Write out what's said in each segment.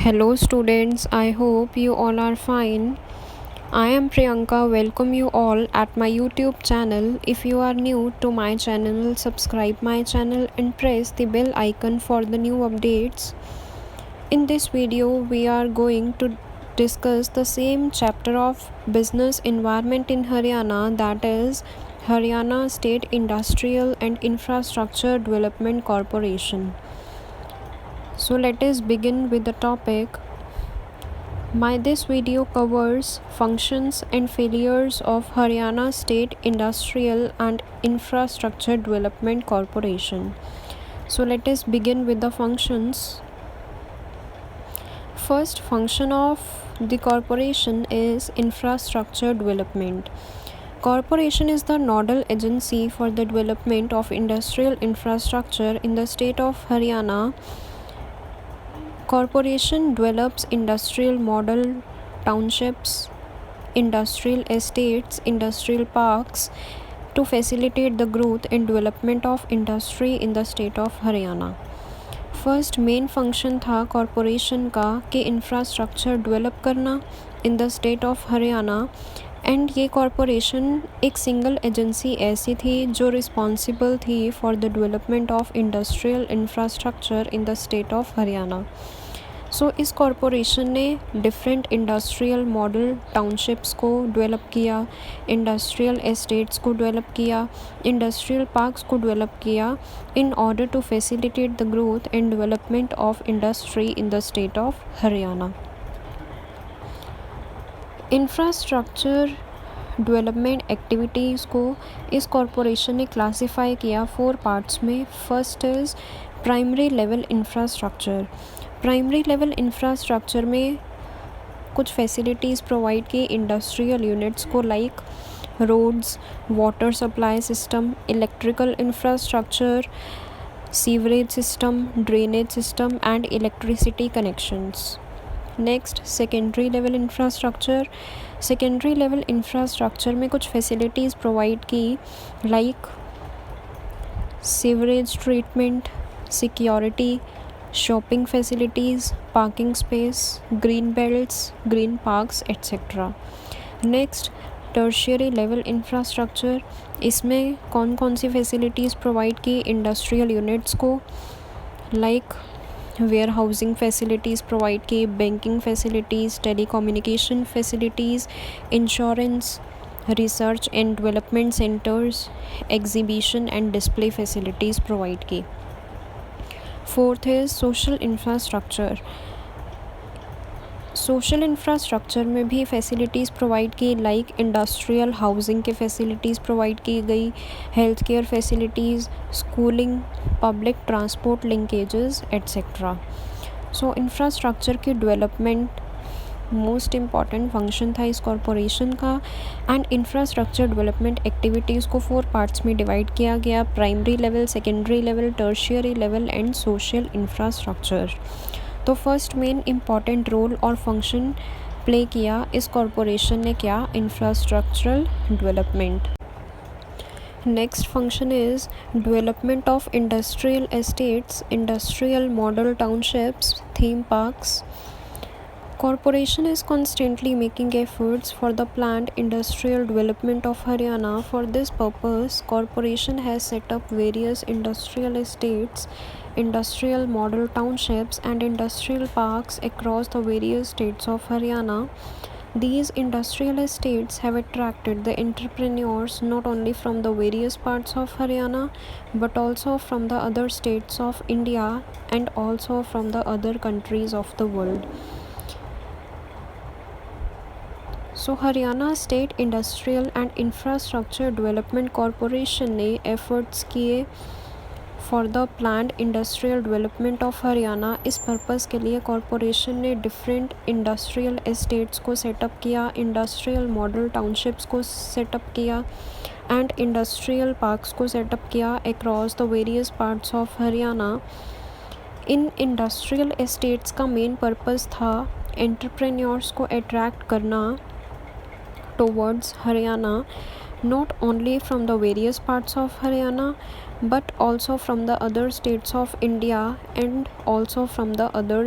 Hello students, I hope you all are fine. I am Priyanka. Welcome you all at my YouTube channel. If you are new to my channel, subscribe my channel and press the bell icon for the new updates. In this video, we are going to discuss the same chapter of business environment in Haryana, that is Haryana State Industrial and Infrastructure Development Corporation. So let us begin with the topic. This video covers functions and failures of Haryana State Industrial and Infrastructure Development Corporation. So let us begin with the functions. First function of the corporation is infrastructure development. Corporation is the nodal agency for the development of industrial infrastructure in the state of Haryana. Corporation develops industrial model townships, industrial estates, industrial parks to facilitate the growth and development of industry in the state of Haryana. First main function था corporation का कि infrastructure develop करना in the state of Haryana and ये corporation एक single agency ऐसी थी जो responsible थी for the development of industrial infrastructure in the state of Haryana. So इस कॉरपोरेशन ने डिफरेंट इंडस्ट्रियल मॉडल टाउनशिप्स को डेवलप किया, इंडस्ट्रियल एस्टेट्स को डेवलप किया, इंडस्ट्रियल पार्क्स को डेवलप किया in order to facilitate the growth and development of industry in the state of Haryana. Infrastructure development activities को इस कॉरपोरेशन ने क्लासिफाई किया 4 पार्ट्स में. First is primary level infrastructure. Primary level infrastructure में कुछ facilities provide की industrial units को, like roads, water supply system, electrical infrastructure, sewerage system, drainage system and electricity connections. Next secondary level infrastructure. Secondary level infrastructure में कुछ facilities provide की, like sewerage treatment, security, shopping facilities, parking space, green belts, green parks, etc. Next, tertiary level infrastructure. इसमें कौन कौन सी facilities provide की industrial units को, like ware housing facilities provide की, banking facilities, telecommunication facilities, insurance, research and development centres, exhibition and display facilities provide की. Fourth है social infrastructure. Social infrastructure में भी फैसिलिटीज़ प्रोवाइड की, लाइक इंडस्ट्रियल हाउसिंग के facilities provide की गई, health care facilities, schooling, public transport linkages etcetera. So infrastructure की development most important function था इस कॉरपोरेशन का. एंड इंफ्रास्ट्रक्चर डेवलपमेंट एक्टिविटीज़ को 4 पार्ट्स में डिवाइड किया गया: primary level, secondary level, tertiary level and social infrastructure. तो फर्स्ट मेन इम्पॉर्टेंट रोल और फंक्शन प्ले किया इस कॉरपोरेशन ने क्या, infrastructural development. Next function is development of industrial estates, industrial model townships, theme parks. Corporation is constantly making efforts for the planned industrial development of Haryana. For this purpose, corporation has set up various industrial estates, industrial model townships and industrial parks across the various states of Haryana. These industrial estates have attracted the entrepreneurs not only from the various parts of Haryana but also from the other states of India and also from the other countries of the world. So Haryana state industrial and infrastructure development corporation ने efforts किए for the planned industrial development of Haryana. इस purpose के लिए corporation ने different industrial estates को setup किया, industrial model townships को setup किया एंड इंडस्ट्रियल पार्क्स को सेटअप किया across the various parts of Haryana. In industrial estates का मेन पर्पज़ था एंटरप्रेन्योर्स को अट्रैक्ट करना towards Haryana, not only from the various parts of Haryana but also from the other states of India and also from the other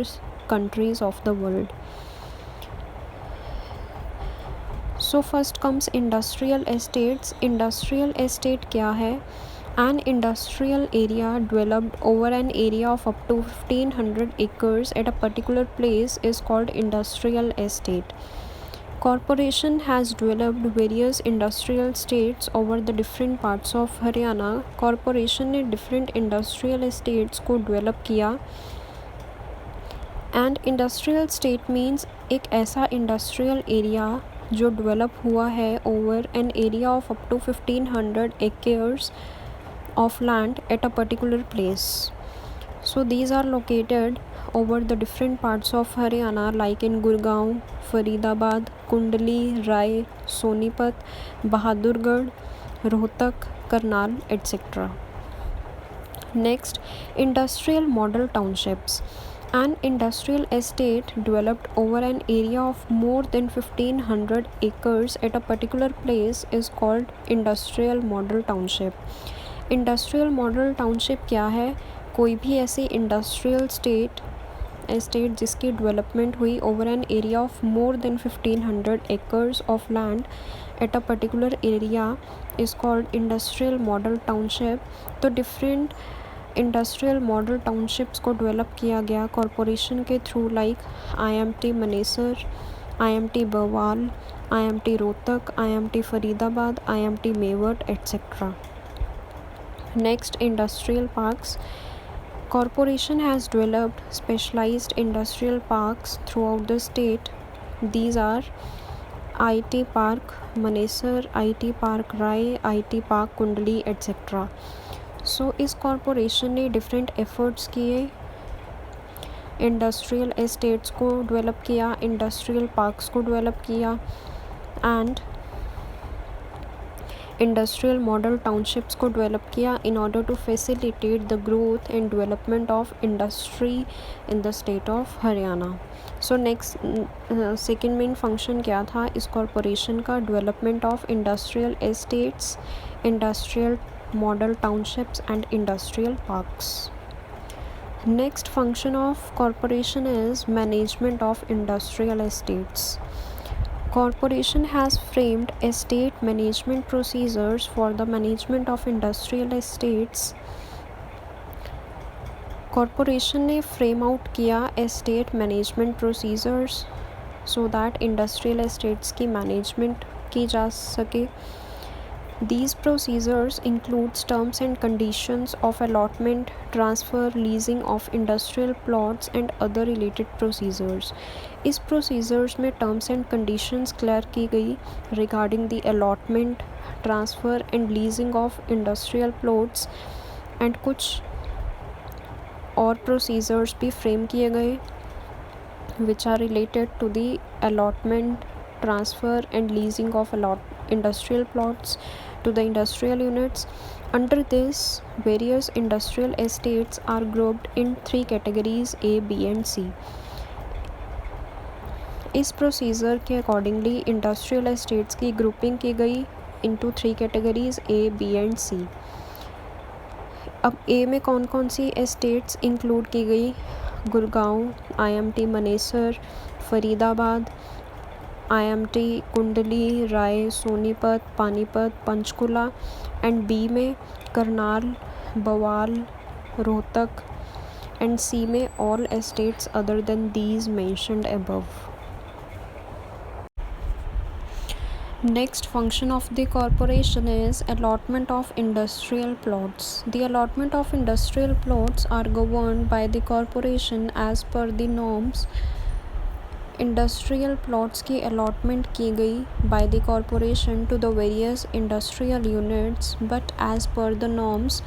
countries of the world. So first comes industrial estates. Industrial estate क्या है? An industrial area developed over an area of up to 1500 acres at a particular place is called industrial estate. Corporation has developed various industrial estates over the different parts of Haryana. Corporation ने different industrial estates को develop किया. And industrial state means एक ऐसा industrial area जो develop हुआ है over an area of up to 1500 acres of land at a particular place. So these are located over the different parts of Haryana like in Gurgaon, Faridabad, Kundli, Rai, Sonipat, Bahadurgarh, Rohtak, Karnal, etc. Next, industrial model townships. An industrial estate developed over an area of more than 1500 acres at a particular place is called industrial model township. Industrial model township क्या है? कोई भी ऐसी industrial estate जिसकी development हुई over an area of more than 1500 acres of land at a particular area is called industrial model township. तो different industrial model townships को develop किया गया कॉरपोरेशन के through like IMT Manesar, IMT Bawal, IMT Rohtak, IMT Faridabad, IMT Mewat etcetera. Next, industrial parks. Corporation has developed specialized industrial parks throughout the state. These are IT Park Manesar, IT Park Rai, IT Park Kundli, etc. So इस corporation ने different efforts किए, industrial estates को develop किया, industrial parks को develop किया and industrial model townships को develop किया in order to facilitate the growth and development of industry in the state of Haryana. So next second main function क्या था इस कॉरपोरेशन का? Development of industrial estates, industrial model townships and industrial parks. Next function of corporation is management of industrial estates. Corporation has framed estate management procedures for the management of industrial estates. Corporation ने frame out किया estate management procedures so that industrial estates की management की जा सके. These procedures includes terms and conditions of allotment, transfer, leasing of industrial plots and other related procedures. इस procedures में terms and conditions clear की गई regarding the allotment, transfer and leasing of industrial plots and कुछ और procedures भी frame किए गए which are related to the allotment, transfer and leasing of industrial plots to the industrial units. Under this, various industrial estates are grouped in 3 categories A, B and C. इस procedure के accordingly industrial estates की grouping की गई into 3 categories A, B and C. अब A में कौन कौन सी estates include की गई? गुड़गांव, IMT मनेसर, फरीदाबाद, IMT कुंडली, राय, सोनीपत, पानीपत, पंचकुला एंड बी में करनाल, बवाल, रोहतक एंड सी में all estates other than these mentioned above. Next function of the corporation is allotment of industrial plots. The allotment of industrial plots are governed by the corporation as per the norms. Industrial plots की allotment की गई by the corporation to the various industrial units but as per the norms.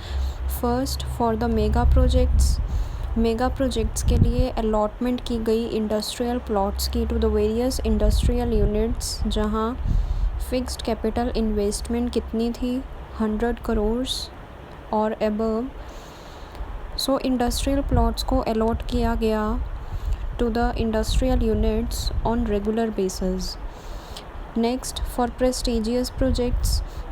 First, for the mega projects के लिए allotment की गई industrial plots की to the various industrial units जहां fixed capital investment कितनी थी? 100 करोड़ और अबव. सो इंडस्ट्रियल प्लॉट्स को अलॉट किया गया to the industrial units on regular basis. Next, for prestigious projects,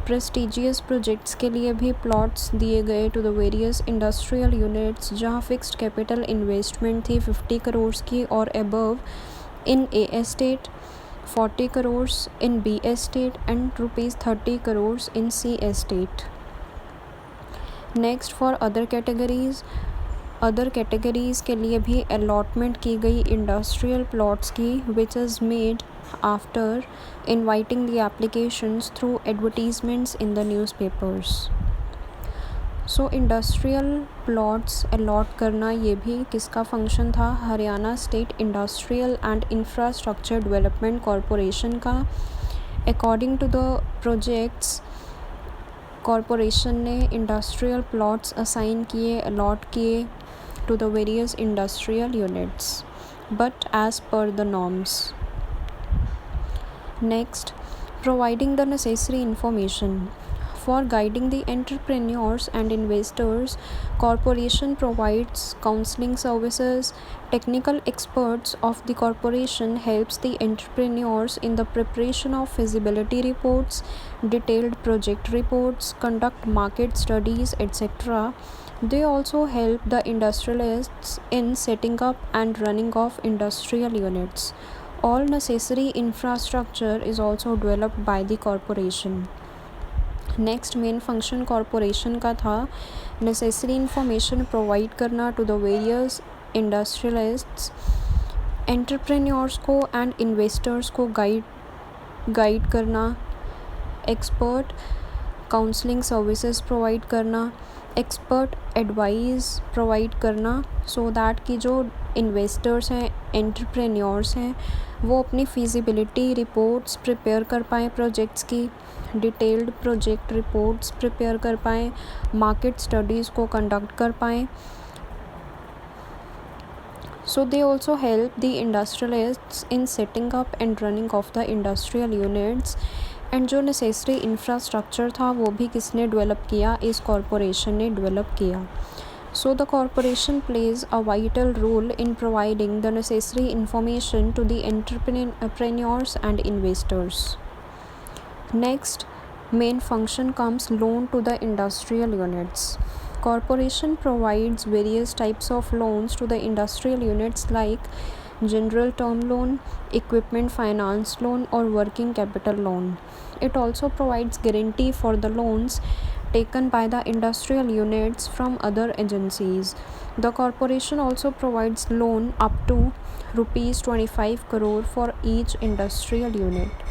prestigious projects के लिए भी प्लॉट्स दिए गए to the various industrial units जहाँ फिक्स्ड कैपिटल इन्वेस्टमेंट थी 50 करोड़ की और above in A estate, 40 crore in B estate and ₹30 crore in C estate. Next for other categories के लिए भी अलॉटमेंट की गई इंडस्ट्रियल प्लॉट्स की which is made after inviting the applications through advertisements in the newspapers. So industrial plots allot करना ये भी किसका फंक्शन था? Haryana state industrial and infrastructure development corporation का. According to the projects corporation ने इंडस्ट्रियल प्लॉट्स असाइन किए, allot किए to the various industrial units but as per the norms. Next, providing the necessary information. For guiding the entrepreneurs and investors, corporation provides counseling services. Technical experts of the corporation helps the entrepreneurs in the preparation of feasibility reports, detailed project reports, conduct market studies, etc. They also help the industrialists in setting up and running of industrial units. All necessary infrastructure is also developed by the corporation. Next main function corporation का था necessary information provide करना to the various industrialists, entrepreneurs को and investors को guide करना, expert counselling services provide करना, expert advice provide करना so that कि जो इन्वेस्टर्स हैं, एंटरप्रेन्योर्स हैं, वो अपनी फिजिबिलिटी रिपोर्ट्स प्रिपेयर कर पाएँ, प्रोजेक्ट्स की डिटेल्ड प्रोजेक्ट रिपोर्ट्स प्रिपेयर कर पाएँ, मार्केट स्टडीज़ को कंडक्ट कर पाएँ. So they also help the industrialists in setting up and running of the industrial units. And जो नेसेसरी इंफ्रास्ट्रक्चर था वो भी किसने डेवलप किया? इस कॉरपोरेशन ने डेवलप किया. So the corporation plays a vital role in providing the necessary information to the entrepreneurs and investors. Next, main function comes loan to the industrial units. Corporation provides various types of loans to the industrial units like general term loan, equipment finance loan or working capital loan. It also provides guarantee for the loans taken by the industrial units from other agencies. The corporation also provides loan up to ₹25 crore for each industrial unit.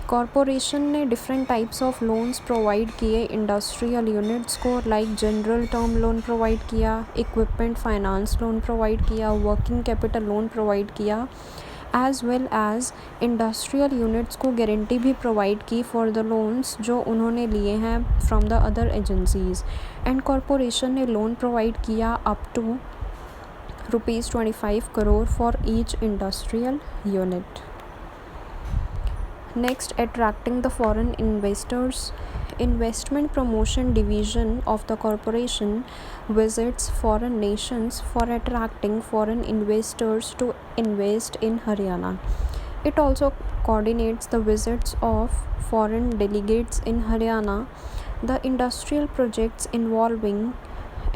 Corporation ने different types of loans provide किए industrial units को, like general term loan provide किया, equipment finance loan provide किया, working capital loan provide किया, as well as industrial units को guarantee भी provide की for the loans जो उन्होंने लिए हैं from the other agencies. And corporation ने लोन प्रोवाइड किया up to ₹25 crore for each industrial unit. Next, attracting the foreign investors. Investment promotion division of the corporation visits foreign nations for attracting foreign investors to invest in Haryana. It also coordinates the visits of foreign delegates in Haryana. The industrial projects involving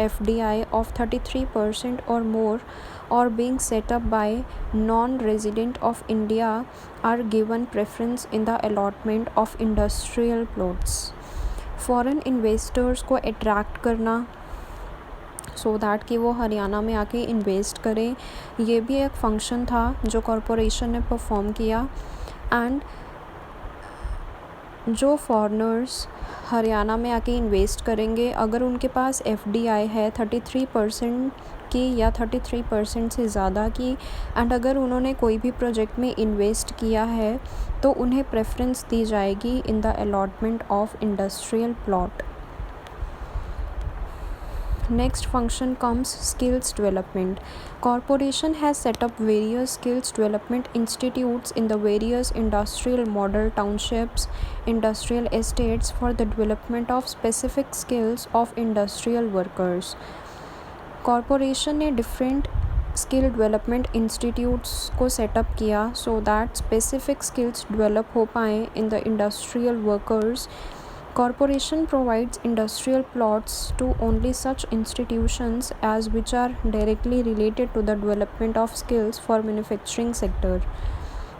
FDI of 33% or more or being set up by non-resident of India are given preference in the allotment of industrial plots. Foreign investors को attract करना so that कि वो हरियाणा में आके invest करें, ये भी एक फंक्शन था जो कॉरपोरेशन ने परफॉर्म किया. एंड जो फॉरेनर्स हरियाणा में आके इन्वेस्ट करेंगे, अगर उनके पास FDI है 33% की या 33% से ज़्यादा की, एंड अगर उन्होंने कोई भी प्रोजेक्ट में इन्वेस्ट किया है तो उन्हें प्रेफरेंस दी जाएगी in the allotment of industrial plot. Next function comes skills development. Corporation has set up various skills development institutes in the various industrial model townships, industrial estates for the development of specific skills of industrial workers. Corporation ने different skill development institutes को set up किया so that specific skills develop हो पाएँ in the industrial workers Corporation provides industrial plots to only such institutions as which are directly related to the development of skills for manufacturing sector.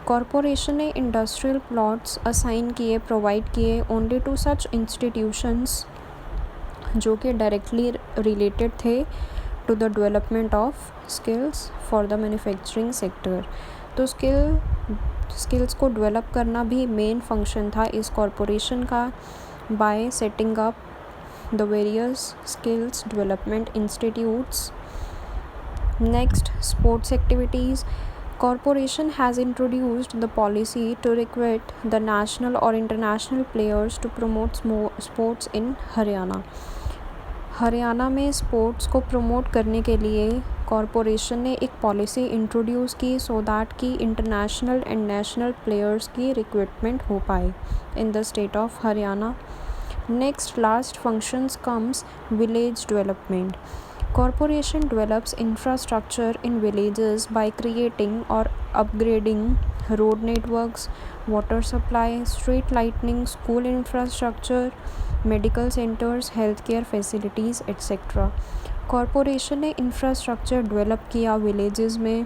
Corporation ने industrial plots assign किए, provide किए only to such institutions जो कि directly related थे to the development of skills for the manufacturing sector. तो skills को develop करना भी मेन फंक्शन था इस कॉरपोरेशन का by setting up the various skills development institutes. Next, sports activities. Corporation has introduced the policy to recruit the national or international players to promote sports in Haryana. Haryana में sports को promote करने के लिए corporation ने एक policy introduce की so that कि international and national players की रिक्रूटमेंट हो पाए इन the state of Haryana. Next, last functions comes village development. Corporation develops infrastructure in villages by creating or upgrading road networks, water supply, street lighting, school infrastructure, medical centers, healthcare facilities, etc. Corporation ने infrastructure develop किया villages में.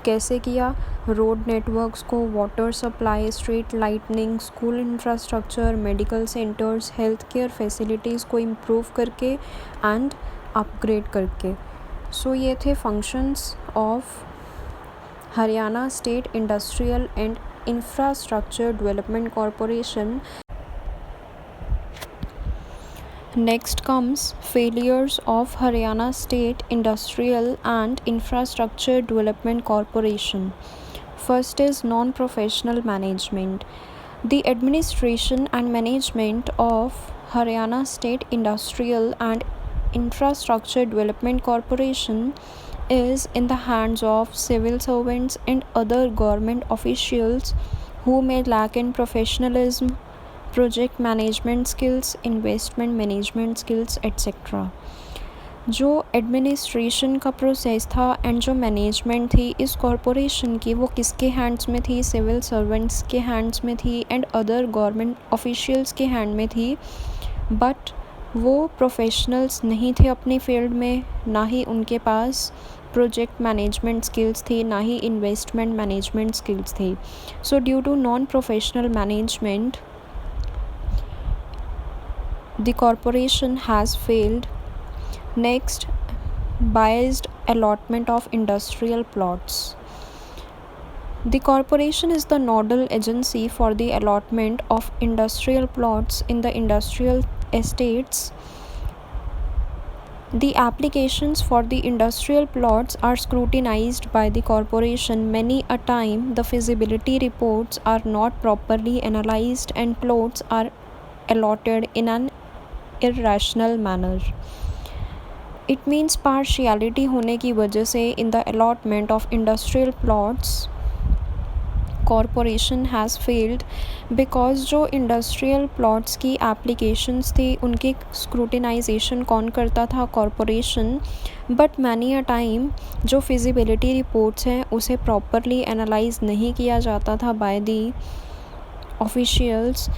कैसे किया? Road networks को, water supply, street lightning, school infrastructure, medical centres, health care facilities को improve करके and upgrade करके. सो ये थे functions of Haryana state industrial and infrastructure development corporation. Next comes failures of Haryana State Industrial and Infrastructure Development Corporation. First is non-professional management. The administration and management of Haryana State Industrial and Infrastructure Development Corporation is in the hands of civil servants and other government officials who may lack in professionalism, project management skills, investment management skills etcetera. जो administration का process था and जो management थी इस corporation की वो किसके hands में थी? सिविल सर्वेंट्स के हैंड्स में थी एंड अदर गवर्नमेंट ऑफिशियल्स के हैंड में थी. बट वो प्रोफेशनल्स नहीं थे अपनी फील्ड में, ना ही उनके पास प्रोजेक्ट मैनेजमेंट स्किल्स थी, ना ही इन्वेस्टमेंट मैनेजमेंट स्किल्स थी. So due to non professional management the corporation has failed. Next, biased allotment of industrial plots. The corporation is the nodal agency for the allotment of industrial plots in the industrial estates. The applications for the industrial plots are scrutinized by the corporation. Many a time the feasibility reports are not properly analyzed and plots are allotted in an irrational manner. It means partiality होने की वजह से in the allotment of industrial plots corporation has failed because जो industrial plots की applications थी उनकी scrutinization कौन करता था? corporation. But many a time जो feasibility reports हैं उसे properly analyze नहीं किया जाता था by the officials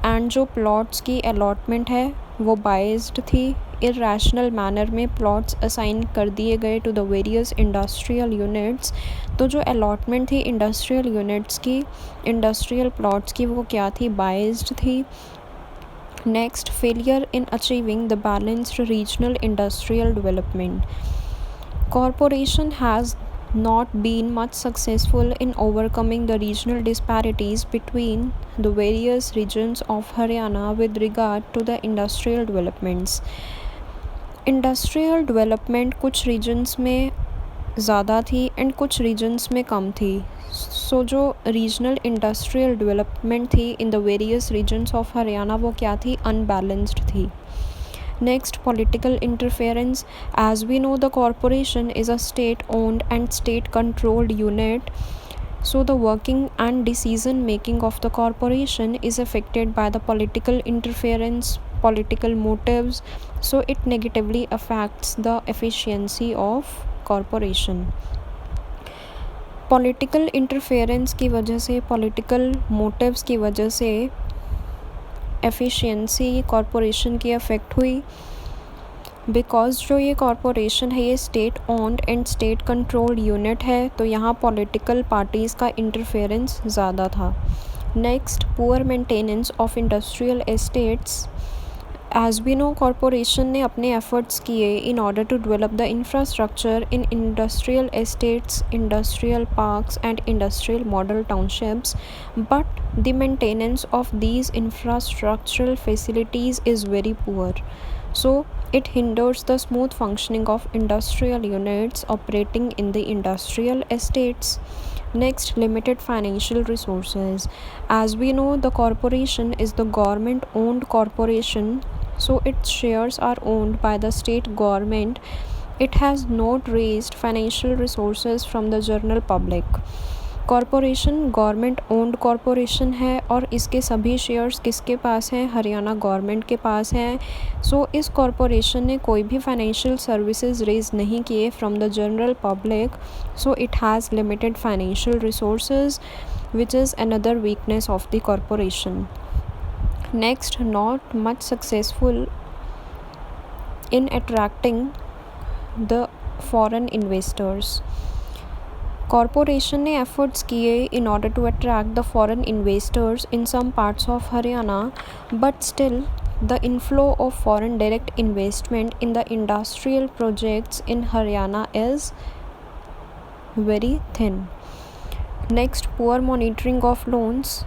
एंड जो प्लॉट्स की अलॉटमेंट है वो बाइज्ड थी. इरैशनल मैनर में प्लॉट्स असाइन कर दिए गए to the various industrial units. तो जो अलॉटमेंट थी इंडस्ट्रियल यूनिट्स की, इंडस्ट्रियल प्लॉट्स की, वो क्या थी? बाइज्ड थी. Next, failure in achieving the balanced regional industrial development. Corporation has not been much successful in overcoming the regional disparities between the various regions of Haryana with regard to the industrial developments. Industrial development कुछ regions में ज़्यादा थी and कुछ regions में कम थी. सो जो regional industrial development थी in the various regions of Haryana वो क्या थी? unbalanced थी. Next, political interference. As we know, the corporation is a state-owned and state-controlled unit. So the working and decision making of the corporation is affected by the political interference, political motives. So it negatively affects the efficiency of corporation. Political interference की वजह से, political motives की वजह से efficiency corporation की affect हुई, because जो ये कॉरपोरेशन है ये state owned and state controlled unit है, तो यहाँ पॉलिटिकल पार्टीज़ का इंटरफेरेंस ज़्यादा था। Next, poor maintenance of industrial estates. As we know, corporation ने अपने एफर्ट्स किए in order to develop the infrastructure in industrial estates, industrial parks and industrial model townships, but the maintenance of these infrastructural facilities is very poor. So it hinders the smooth functioning of industrial units operating in the industrial estates. Next, limited financial resources. As we know, the corporation is the government owned corporation, so its shares are owned by the state government. It has not raised financial resources from the general public. Corporation government owned corporation है और इसके सभी shares किसके पास हैं? Haryana government के पास हैं। सो इस corporation ने कोई भी फाइनेंशियल सर्विसेज रेज नहीं किए from the general public, so it has limited financial resources, which is another weakness of the corporation. Next, not much successful in attracting the foreign investors. Corporation ने efforts किए in order to attract the foreign investors in some parts of Haryana, but still the inflow of foreign direct investment in the industrial projects in Haryana is very thin. Next, poor monitoring of loans.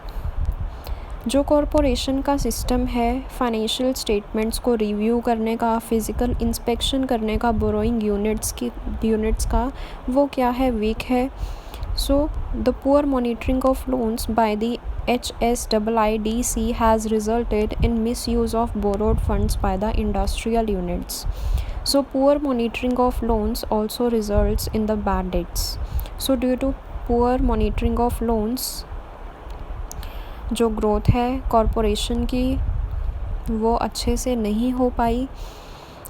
जो corporation का system है financial statements को review करने का, physical inspection करने का, borrowing units का, वो क्या है? वीक है। So the poor monitoring of loans by the HSIIDC has resulted in misuse of borrowed funds by the industrial units. So poor monitoring of loans also results in the bad debts. So due to poor monitoring of loans, जो growth है corporation की वो अच्छे से नहीं हो पाई।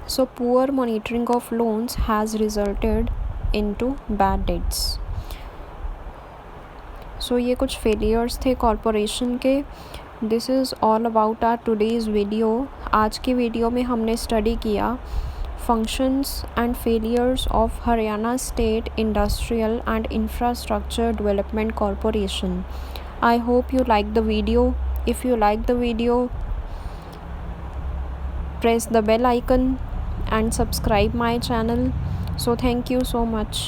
So poor monitoring of loans has resulted into bad debts. So ये कुछ फेलियर्स थे कॉरपोरेशन के। This is all about our today's video. आज की वीडियो में हमने स्टडी किया functions and failures of Haryana state industrial and infrastructure development corporation. I hope you like the video. If you like the video, press the bell icon and subscribe my channel. So thank you so much.